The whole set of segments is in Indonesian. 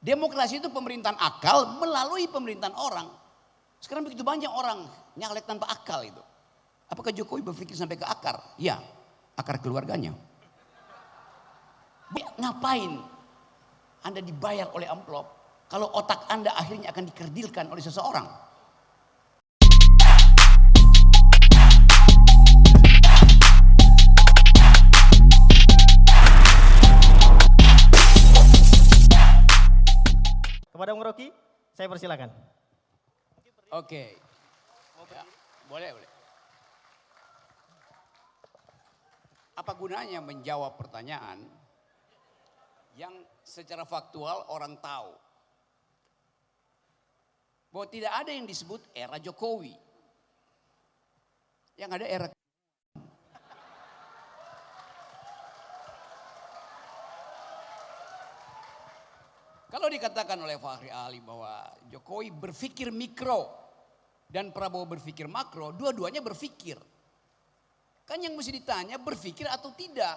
Demokrasi itu pemerintahan akal melalui pemerintahan orang. Sekarang begitu banyak orang nyalek tanpa akal itu. Apakah Jokowi berpikir sampai ke akar? Ya, akar keluarganya. Ngapain Anda dibayar oleh amplop kalau otak Anda akhirnya akan dikerdilkan oleh seseorang? Kepada Bung Rocky, saya persilakan. Oke. Ya, boleh. Apa gunanya menjawab pertanyaan yang secara faktual orang tahu bahwa tidak ada yang disebut era Jokowi, yang ada era. Kalau dikatakan oleh Fahri Ali bahwa Jokowi berpikir mikro dan Prabowo berpikir makro, dua-duanya berpikir. Kan yang mesti ditanya berpikir atau tidak.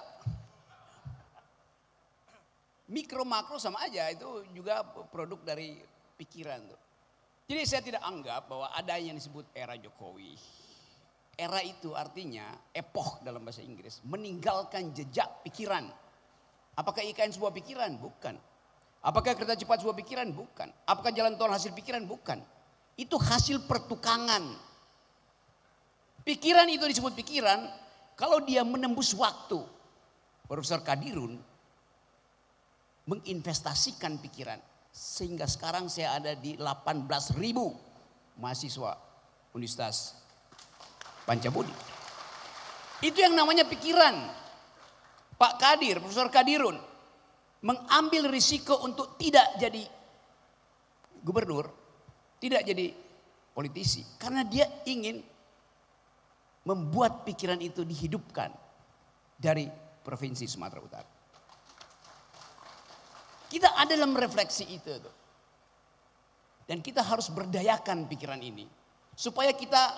Mikro makro sama aja, itu juga produk dari pikiran tuh. Jadi saya tidak anggap bahwa ada yang disebut era Jokowi. Era itu artinya epoch dalam bahasa Inggris, meninggalkan jejak pikiran. Apakah IKN sebuah pikiran? Bukan. Apakah kereta cepat sebuah pikiran? Bukan. Apakah jalan tol hasil pikiran? Bukan. Itu hasil pertukangan. Pikiran itu disebut pikiran kalau dia menembus waktu. Profesor Kadirun menginvestasikan pikiran. Sehingga sekarang saya ada di 18.000 mahasiswa Universitas Pancabudi. Itu yang namanya pikiran. Pak Kadir, Profesor Kadirun mengambil risiko untuk tidak jadi gubernur, tidak jadi politisi. Karena dia ingin membuat pikiran itu dihidupkan dari Provinsi Sumatera Utara. Kita ada dalam refleksi itu. Dan kita harus berdayakan pikiran ini. Supaya kita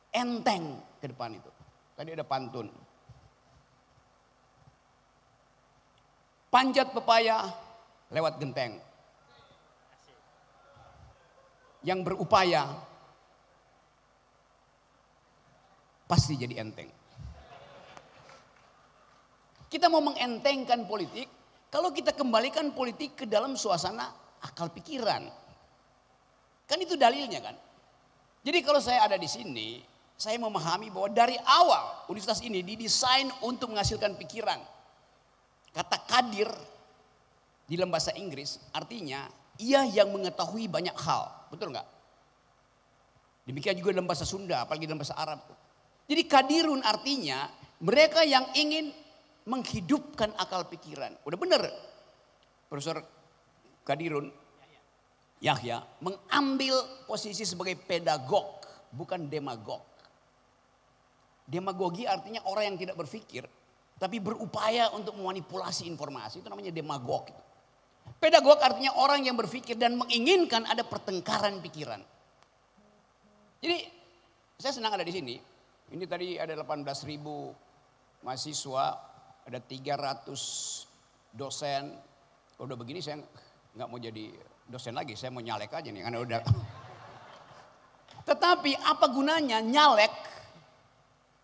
enteng ke depan itu. Tadi ada pantun. Panjat pepaya lewat genteng. Yang berupaya pasti jadi enteng. Kita mau mengentengkan politik kalau kita kembalikan politik ke dalam suasana akal pikiran. Kan itu dalilnya kan. Jadi kalau saya ada di sini, saya memahami bahwa dari awal universitas ini didesain untuk menghasilkan pikiran. Kata kadir di dalam bahasa Inggris artinya ia yang mengetahui banyak hal. Betul nggak? Demikian juga dalam bahasa Sunda, apalagi dalam bahasa Arab. Jadi kadirun artinya mereka yang ingin menghidupkan akal pikiran. Udah bener Profesor Kadirun Yahya mengambil posisi sebagai pedagog, bukan demagog. Demagogi artinya orang yang tidak berpikir tapi berupaya untuk memanipulasi informasi, itu namanya demagog. Pedagog artinya orang yang berpikir dan menginginkan ada pertengkaran pikiran. Jadi saya senang ada di sini. Ini tadi ada 18.000 mahasiswa, ada 300 dosen. Kalau udah begini saya nggak mau jadi dosen lagi, saya mau nyalek aja nih karena udah. Tetapi apa gunanya nyalek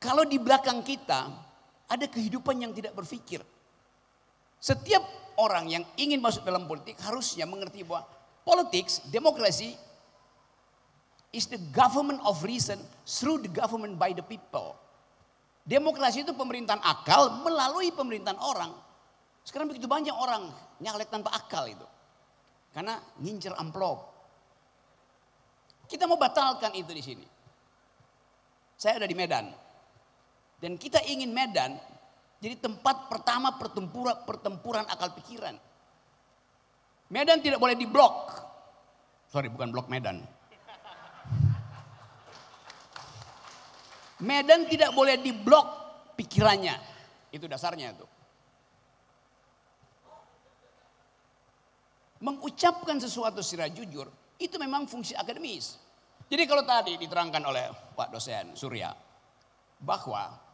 kalau di belakang kita ada kehidupan yang tidak berpikir. Setiap orang yang ingin masuk dalam politik harusnya mengerti bahwa politics, demokrasi is the government of reason through the government by the people. Demokrasi itu pemerintahan akal melalui pemerintahan orang. Sekarang begitu banyak orang nyalek tanpa akal itu. Karena ngincer amplop. Kita mau batalkan itu di sini. Saya ada di Medan. Dan kita ingin Medan jadi tempat pertama pertempuran akal pikiran. Medan tidak boleh diblok. Sorry, bukan blok Medan. Medan tidak boleh diblok pikirannya. Itu dasarnya itu. Mengucapkan sesuatu secara jujur, itu memang fungsi akademis. Jadi kalau tadi diterangkan oleh Pak dosen Surya, bahwa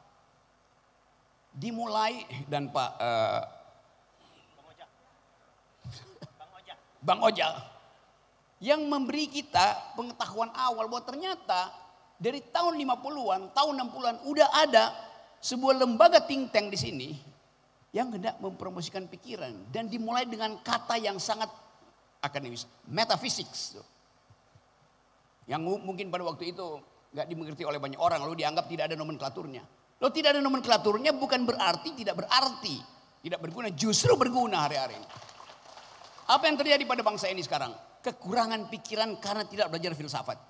dimulai dan Pak Bang Ojal, yang memberi kita pengetahuan awal bahwa ternyata dari tahun 50-an, tahun 60-an udah ada sebuah lembaga think tank di sini yang hendak mempromosikan pikiran dan dimulai dengan kata yang sangat akademis, metaphysics. Yang mungkin pada waktu itu nggak dimengerti oleh banyak orang, lalu dianggap tidak ada nomenklaturnya. Lalu tidak ada nomenklaturnya bukan berarti tidak berarti, tidak berguna, justru berguna hari-hari ini. Apa yang terjadi pada bangsa ini sekarang? Kekurangan pikiran karena tidak belajar filsafat.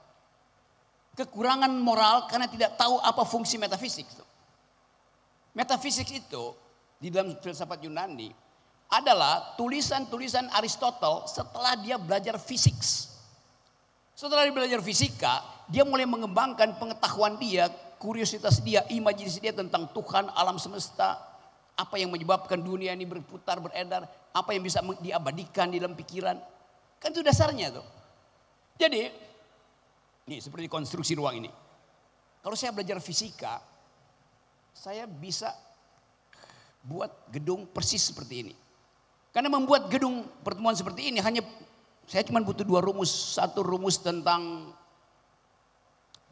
Kekurangan moral karena tidak tahu apa fungsi metafisik. Metafisik itu di dalam filsafat Yunani adalah tulisan-tulisan Aristotle setelah dia belajar fisik. Setelah dia belajar fisika, dia mulai mengembangkan pengetahuan dia, kuriositas dia, imajinasi dia tentang Tuhan, alam semesta, apa yang menyebabkan dunia ini berputar, beredar, apa yang bisa diabadikan di dalam pikiran. Kan itu dasarnya tuh. Jadi, nih seperti konstruksi ruang ini. Kalau saya belajar fisika, saya bisa buat gedung persis seperti ini. Karena membuat gedung pertemuan seperti ini hanya saya cuma butuh dua rumus. Satu rumus tentang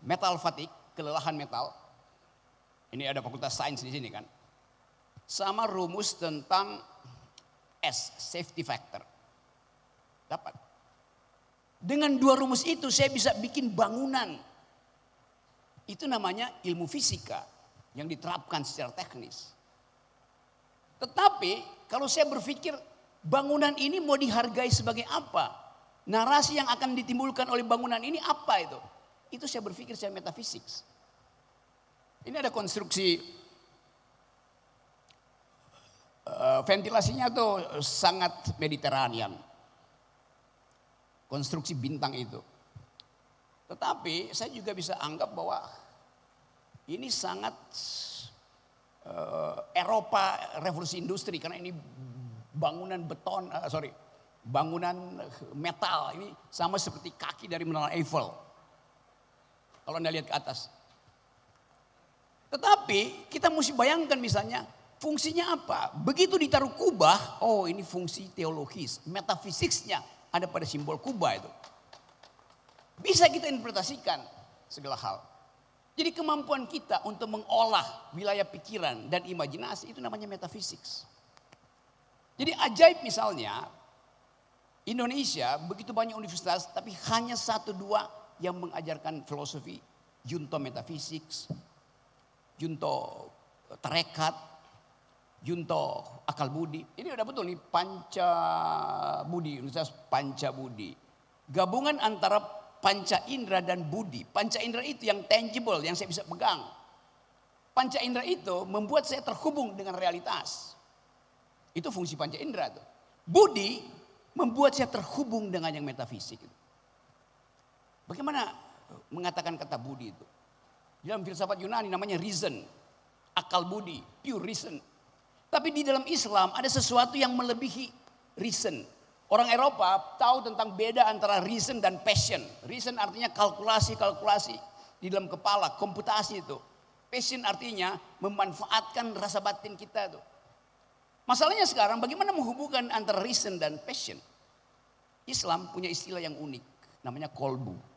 metal fatigue, kelelahan metal. Ini ada fakultas sains di sini kan. Sama rumus tentang S, safety factor. Dapat. Dengan dua rumus itu saya bisa bikin bangunan. Itu namanya ilmu fisika yang diterapkan secara teknis. Tetapi kalau saya berpikir bangunan ini mau dihargai sebagai apa? Narasi yang akan ditimbulkan oleh bangunan ini apa itu? Itu saya berpikir secara metafisik. Ini ada konstruksi ventilasinya tuh sangat Mediterranean. Konstruksi bintang itu. Tetapi saya juga bisa anggap bahwa ini sangat Eropa revolusi industri karena ini bangunan beton, bangunan metal ini sama seperti kaki dari Menara Eiffel. Kalau Anda lihat ke atas. Tetapi kita mesti bayangkan misalnya fungsinya apa? Begitu ditaruh kubah, oh ini fungsi teologis, metafisiknya ada pada simbol kubah itu. Bisa kita interpretasikan segala hal. Jadi kemampuan kita untuk mengolah wilayah pikiran dan imajinasi itu namanya metafisik. Jadi ajaib misalnya Indonesia begitu banyak universitas tapi hanya 1-2 yang mengajarkan filosofi, junto metafisik, junto tarekat, junto akal budi. Ini udah betul nih panca budi, Universitas Panca Budi. Gabungan antara panca indera dan budi. Panca indera itu yang tangible, yang saya bisa pegang. Panca indera itu membuat saya terhubung dengan realitas. Itu fungsi panca indera tuh. Budi membuat saya terhubung dengan yang metafisik. Bagaimana mengatakan kata budi itu? Di dalam filsafat Yunani namanya reason, akal budi, pure reason. Tapi di dalam Islam ada sesuatu yang melebihi reason. Orang Eropa tahu tentang beda antara reason dan passion. Reason artinya kalkulasi di dalam kepala, komputasi itu. Passion artinya memanfaatkan rasa batin kita tuh. Masalahnya sekarang bagaimana menghubungkan antara reason dan passion? Islam punya istilah yang unik, namanya kolbu.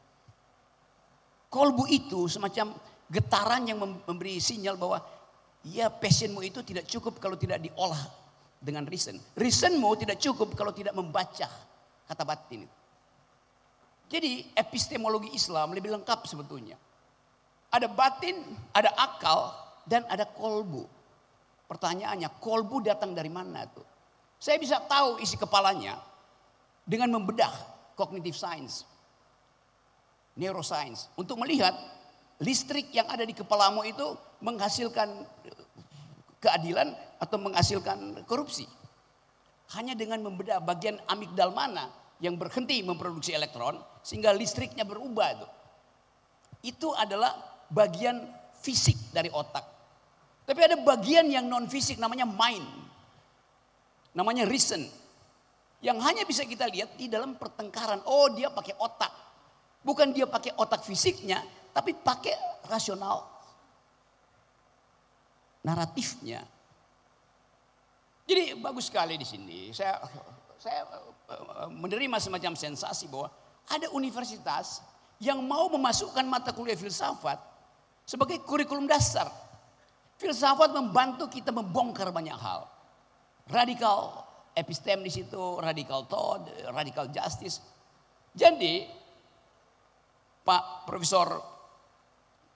Kolbu itu semacam getaran yang memberi sinyal bahwa ya passionmu itu tidak cukup kalau tidak diolah dengan reason. Reasonmu tidak cukup kalau tidak membaca kata batin itu. Jadi epistemologi Islam lebih lengkap sebetulnya. Ada batin, ada akal, dan ada kolbu. Pertanyaannya, kolbu datang dari mana tuh? Saya bisa tahu isi kepalanya dengan membedah cognitive science, neuroscience, untuk melihat listrik yang ada di kepalamu itu menghasilkan keadilan atau menghasilkan korupsi. Hanya dengan membedah bagian amigdal mana yang berhenti memproduksi elektron sehingga listriknya berubah itu. Itu adalah bagian fisik dari otak. Tapi ada bagian yang non fisik namanya mind. Namanya reason. Yang hanya bisa kita lihat di dalam pertengkaran. Oh, dia pakai otak. Bukan dia pakai otak fisiknya, tapi pakai rasional naratifnya. Jadi bagus sekali di sini. Saya saya menerima semacam sensasi bahwa ada universitas yang mau memasukkan mata kuliah filsafat sebagai kurikulum dasar. Filsafat membantu kita membongkar banyak hal. Radikal episteme di situ, radikal thought, radikal justice. Jadi Pak Profesor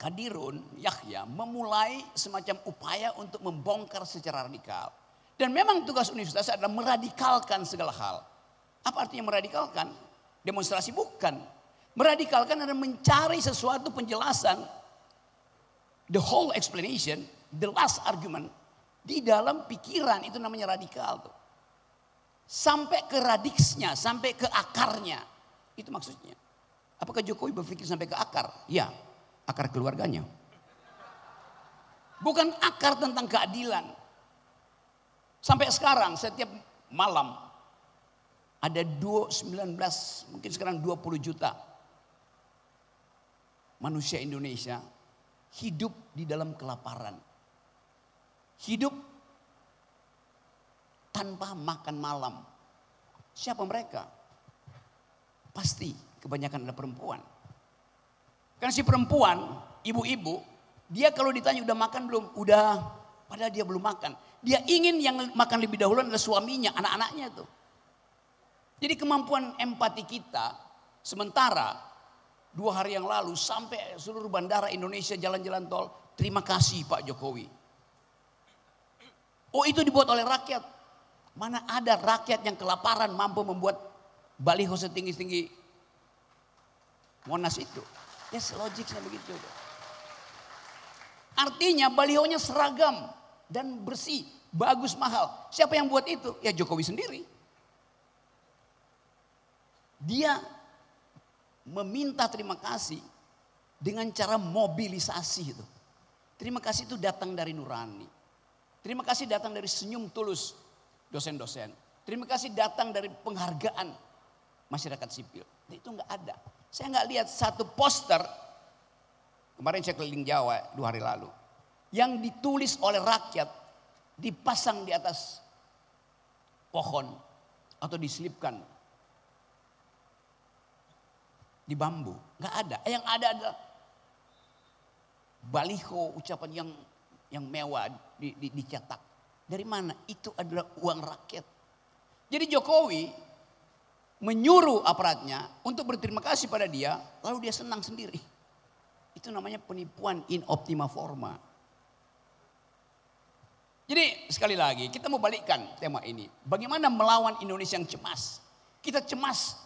Kadirun Yahya memulai semacam upaya untuk membongkar secara radikal. Dan memang tugas universitas adalah meradikalkan segala hal. Apa artinya meradikalkan? Demonstrasi bukan. Meradikalkan adalah mencari sesuatu penjelasan, the whole explanation, the last argument di dalam pikiran, itu namanya radikal tuh. Sampai ke radiksnya, sampai ke akarnya. Itu maksudnya. Apakah Jokowi berpikir sampai ke akar? Ya, akar keluarganya. Bukan akar tentang keadilan. Sampai sekarang setiap malam ada 19, mungkin sekarang 20 juta manusia Indonesia hidup di dalam kelaparan. Hidup tanpa makan malam. Siapa mereka? Pasti kebanyakan adalah perempuan. Karena si perempuan, ibu-ibu, dia kalau ditanya udah makan belum? Udah, padahal dia belum makan. Dia ingin yang makan lebih dahulu adalah suaminya, anak-anaknya tuh. Jadi kemampuan empati kita, sementara 2 hari yang lalu sampai seluruh bandara Indonesia jalan-jalan tol, terima kasih Pak Jokowi. Oh itu dibuat oleh rakyat. Mana ada rakyat yang kelaparan mampu membuat baliho setinggi-tinggi Monas itu. Yes, logiknya begitu. Artinya balihonya seragam dan bersih, bagus, mahal. Siapa yang buat itu? Ya Jokowi sendiri. Dia meminta terima kasih dengan cara mobilisasi itu. Terima kasih itu datang dari nurani. Terima kasih datang dari senyum tulus dosen-dosen. Terima kasih datang dari penghargaan masyarakat sipil. Itu enggak ada. Saya enggak lihat satu poster, kemarin saya keliling Jawa 2 hari lalu, yang ditulis oleh rakyat, dipasang di atas pohon atau diselipkan di bambu. Enggak ada. Yang ada adalah baliho ucapan yang mewah dicetak. Dari mana? Itu adalah uang rakyat. Jadi Jokowi menyuruh aparatnya untuk berterima kasih pada dia, lalu dia senang sendiri. Itu namanya penipuan in optima forma. Jadi sekali lagi kita mau balikkan tema ini. Bagaimana melawan Indonesia yang cemas? Kita cemas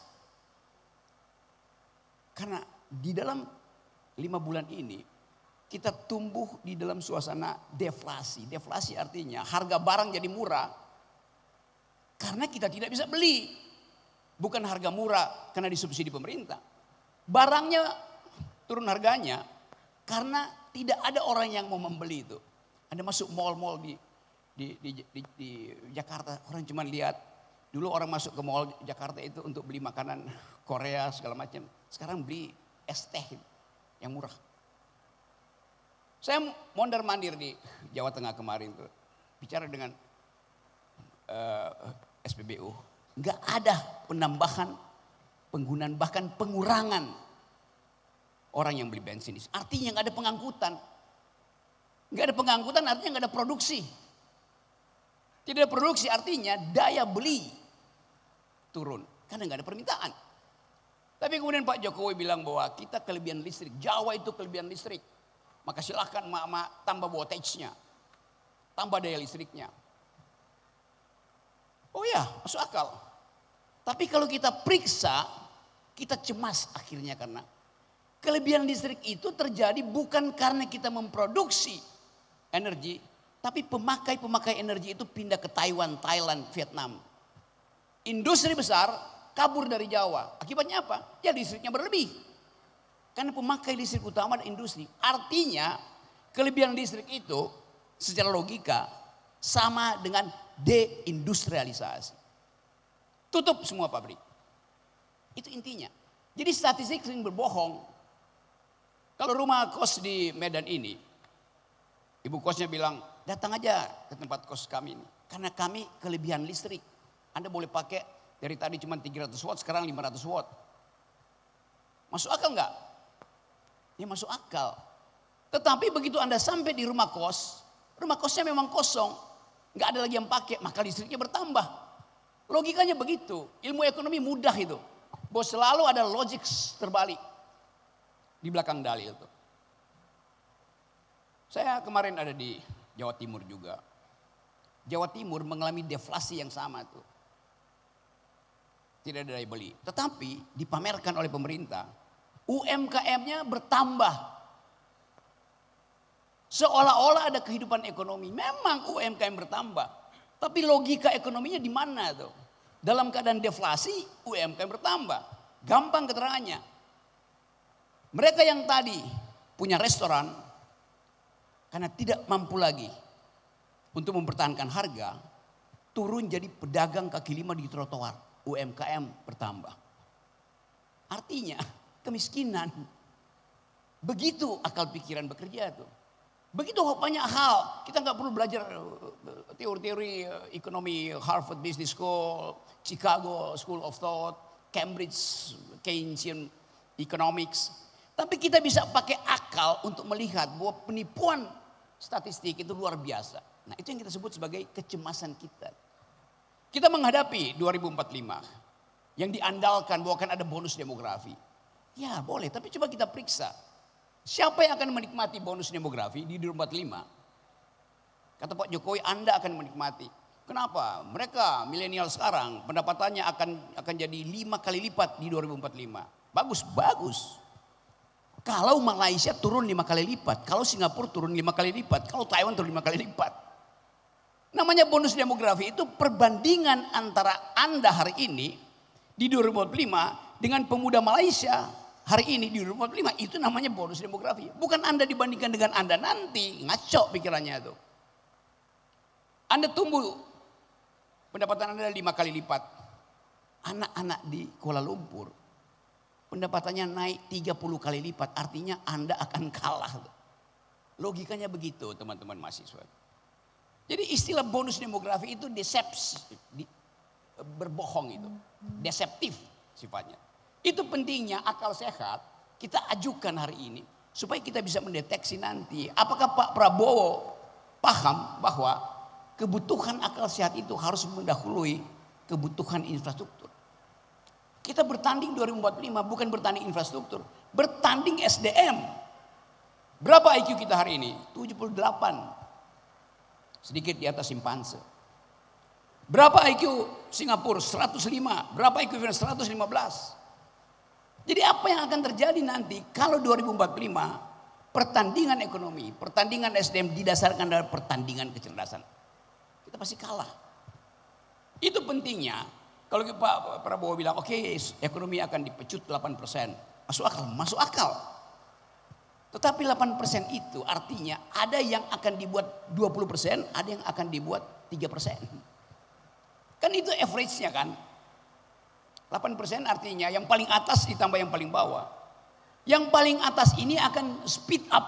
karena di dalam 5 bulan ini kita tumbuh di dalam suasana deflasi. Deflasi artinya harga barang jadi murah karena kita tidak bisa beli. Bukan harga murah karena disubsidi pemerintah. Barangnya turun harganya karena tidak ada orang yang mau membeli itu. Ada masuk mal-mal di Jakarta, orang cuma lihat. Dulu orang masuk ke mall Jakarta itu untuk beli makanan Korea segala macam. Sekarang beli es teh yang murah. Saya mondar-mandir di Jawa Tengah kemarin tuh, bicara dengan SPBU. Enggak ada penambahan, penggunaan, bahkan pengurangan orang yang beli bensin. Artinya enggak ada pengangkutan. Enggak ada pengangkutan artinya enggak ada produksi. Tidak ada produksi artinya daya beli turun. Karena enggak ada permintaan. Tapi kemudian Pak Jokowi bilang bahwa kita kelebihan listrik. Jawa itu kelebihan listrik. Maka silahkan mak-mak tambah voltage-nya. Tambah daya listriknya. Oh ya, masuk akal. Tapi kalau kita periksa, kita cemas akhirnya karena kelebihan listrik itu terjadi bukan karena kita memproduksi energi, tapi pemakai energi itu pindah ke Taiwan, Thailand, Vietnam. Industri besar kabur dari Jawa. Akibatnya apa? Ya listriknya berlebih. Karena pemakai listrik utama adalah industri. Artinya kelebihan listrik itu secara logika sama dengan deindustrialisasi. Tutup semua pabrik. Itu intinya. Jadi statistik sering berbohong. Kalau rumah kos di Medan ini, ibu kosnya bilang, datang aja ke tempat kos kami ini. Karena kami kelebihan listrik. Anda boleh pakai Dari tadi cuma 300 watt, sekarang 500 watt. Masuk akal nggak? Ya masuk akal. Tetapi begitu Anda sampai di rumah kosnya memang kosong. Nggak ada lagi yang pakai, maka listriknya bertambah. Logikanya begitu. Ilmu ekonomi mudah itu. Bahwa selalu ada logik terbalik. Di belakang dalil itu. Saya kemarin ada di Jawa Timur juga. Jawa Timur mengalami deflasi yang sama tuh. Tidak ada daya beli. Tetapi dipamerkan oleh pemerintah, UMKM-nya bertambah. Seolah-olah ada kehidupan ekonomi. Memang UMKM bertambah. Tapi logika ekonominya di mana tuh? Dalam keadaan deflasi, UMKM bertambah. Gampang keterangannya. Mereka yang tadi punya restoran, karena tidak mampu lagi untuk mempertahankan harga, turun jadi pedagang kaki lima di trotoar. UMKM bertambah. Artinya kemiskinan. Begitu akal pikiran bekerja tuh. Begitu banyak hal. Kita nggak perlu belajar teori-teori ekonomi Harvard Business School, Chicago School of Thought, Cambridge Keynesian Economics. Tapi kita bisa pakai akal untuk melihat bahwa penipuan statistik itu luar biasa. Nah itu yang kita sebut sebagai kecemasan kita. Kita menghadapi 2045 yang diandalkan bahwa akan ada bonus demografi. Ya boleh, tapi coba kita periksa. Siapa yang akan menikmati bonus demografi di 2045? Kata Pak Jokowi, Anda akan menikmati. Kenapa? Mereka milenial sekarang pendapatannya akan jadi 5 kali lipat di 2045. Bagus. Kalau Malaysia turun 5 kali lipat, kalau Singapura turun 5 kali lipat, kalau Taiwan turun 5 kali lipat. Namanya bonus demografi itu perbandingan antara Anda hari ini di 2045 dengan pemuda Malaysia hari ini di 2045. Itu namanya bonus demografi. Bukan Anda dibandingkan dengan Anda nanti. Ngaco pikirannya itu. Anda tumbuh, pendapatan Anda 5 kali lipat. Anak-anak di Kuala Lumpur pendapatannya naik 30 kali lipat. Artinya Anda akan kalah. Logikanya begitu teman-teman mahasiswa. Jadi istilah bonus demografi itu berbohong itu. Deceptif sifatnya. Itu pentingnya akal sehat kita ajukan hari ini. Supaya kita bisa mendeteksi nanti. Apakah Pak Prabowo paham bahwa kebutuhan akal sehat itu harus mendahului kebutuhan infrastruktur. Kita bertanding 2045 bukan bertanding infrastruktur. Bertanding SDM. Berapa IQ kita hari ini? 78. Sedikit di atas simpanse. Berapa IQ Singapura? 105. Berapa IQ Vietnam? 115. Jadi apa yang akan terjadi nanti kalau 2045 pertandingan ekonomi, pertandingan SDM didasarkan dari pertandingan kecerdasan. Kita pasti kalah. Itu pentingnya. Kalau Pak Prabowo bilang oke, ekonomi akan dipecut 8%. Masuk akal. Tetapi 8% itu artinya ada yang akan dibuat 20%, ada yang akan dibuat 3%. Kan itu average-nya kan. 8% artinya yang paling atas ditambah yang paling bawah. Yang paling atas ini akan speed up.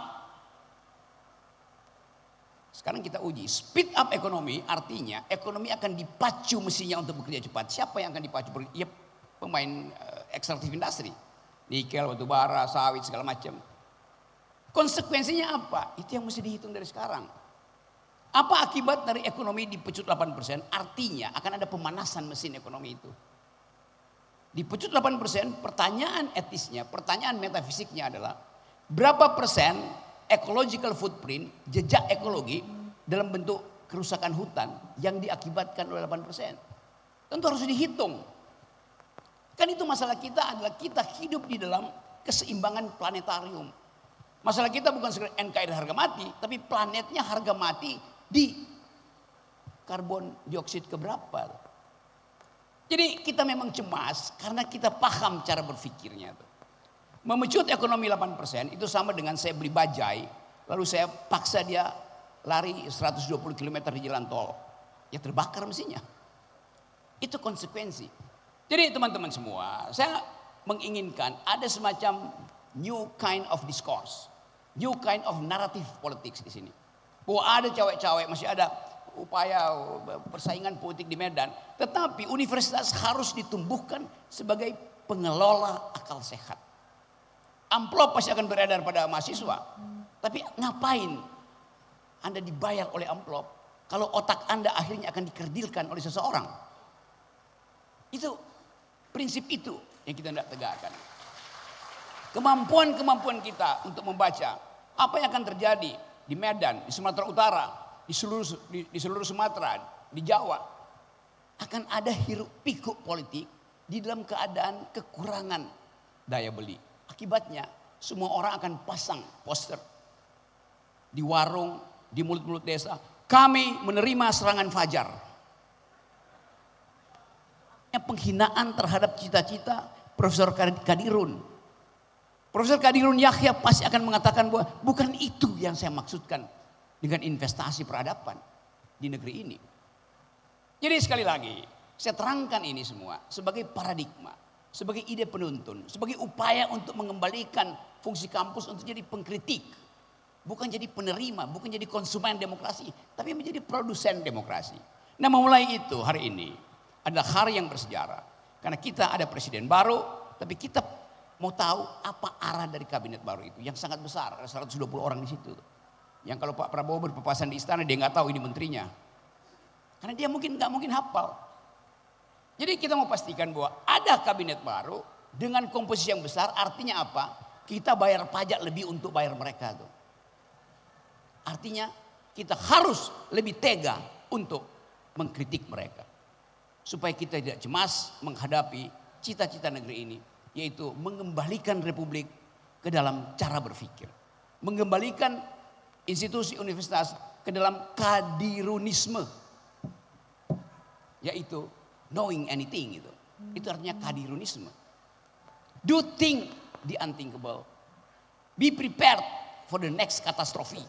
Sekarang kita uji. Speed up ekonomi artinya ekonomi akan dipacu mesinnya untuk bekerja cepat. Siapa yang akan dipacu? Ya pemain ekstraktif industri. Nikel, batu bara, sawit, segala macam. Konsekuensinya apa? Itu yang mesti dihitung dari sekarang. Apa akibat dari ekonomi dipecut 8%? Artinya akan ada pemanasan mesin ekonomi itu. Dipecut 8%, pertanyaan etisnya, pertanyaan metafisiknya adalah berapa persen ecological footprint, jejak ekologi dalam bentuk kerusakan hutan yang diakibatkan oleh 8%. Tentu harus dihitung. Kan itu masalah kita adalah kita hidup di dalam keseimbangan planetarium. Masalah kita bukan sekedar NKRI harga mati, tapi planetnya harga mati di karbon dioksida keberapa. Jadi kita memang cemas karena kita paham cara berpikirnya. Memecut ekonomi 8% itu sama dengan saya beli bajai, lalu saya paksa dia lari 120 km di jalan tol. Ya terbakar mesinnya. Itu konsekuensi. Jadi teman-teman semua, saya menginginkan ada semacam new kind of discourse. New kind of narrative politics di sini. Bahwa ada cewek-cewek masih ada upaya persaingan politik di Medan. Tetapi universitas harus ditumbuhkan sebagai pengelola akal sehat. Amplop pasti akan beredar pada mahasiswa. Tapi ngapain Anda dibayar oleh amplop kalau otak Anda akhirnya akan dikerdilkan oleh seseorang? Itu prinsip itu yang kita tidak tegakkan. Kemampuan kita untuk membaca apa yang akan terjadi di Medan, di Sumatera Utara, di seluruh Sumatera, di Jawa, akan ada hiruk pikuk politik di dalam keadaan kekurangan daya beli. Akibatnya semua orang akan pasang poster di warung, di mulut-mulut desa, kami menerima serangan fajar. Penghinaan terhadap cita-cita Profesor Kadirun. Profesor Kadirun Yahya pasti akan mengatakan bahwa bukan itu yang saya maksudkan dengan investasi peradaban di negeri ini. Jadi sekali lagi, saya terangkan ini semua sebagai paradigma, sebagai ide penuntun, sebagai upaya untuk mengembalikan fungsi kampus untuk jadi pengkritik. Bukan jadi penerima, bukan jadi konsumen demokrasi, tapi menjadi produsen demokrasi. Nah, memulai itu hari ini adalah hari yang bersejarah. Karena kita ada presiden baru, tapi kita mau tahu apa arah dari kabinet baru itu. Yang sangat besar, ada 120 orang di situ. Yang kalau Pak Prabowo berpapasan di istana, dia nggak tahu ini menterinya. Karena dia nggak mungkin hafal. Jadi kita mau pastikan bahwa ada kabinet baru dengan komposisi yang besar, artinya apa? Kita bayar pajak lebih untuk bayar mereka tuh. Artinya kita harus lebih tega untuk mengkritik mereka. Supaya kita tidak cemas menghadapi cita-cita negeri ini. Yaitu mengembalikan republik ke dalam cara berpikir. Mengembalikan institusi universitas ke dalam kadirunisme. Yaitu knowing anything itu. Itu artinya kadirunisme. Do think the unthinkable. Be prepared for the next catastrophe.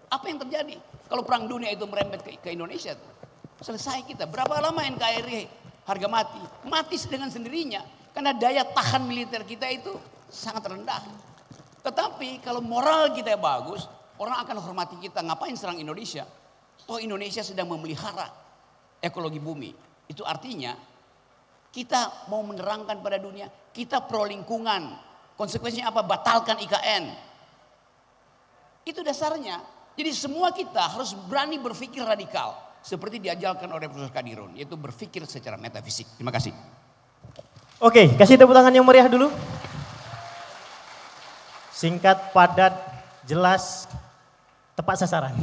Apa yang terjadi kalau perang dunia itu merembet ke Indonesia tuh? Selesai kita. Berapa lama NKRI harga mati? Mati dengan sendirinya. Karena daya tahan militer kita itu sangat rendah. Tetapi kalau moral kita bagus, orang akan hormati kita. Ngapain serang Indonesia? Toh Indonesia sedang memelihara ekologi bumi. Itu artinya kita mau menerangkan pada dunia, kita pro lingkungan. Konsekuensinya apa? Batalkan IKN. Itu dasarnya. Jadi semua kita harus berani berpikir radikal. Seperti diajarkan oleh Profesor Kadirun, yaitu berpikir secara metafisik. Terima kasih. Oke, kasih tepuk tangan yang meriah dulu. Singkat, padat, jelas, tepat sasaran.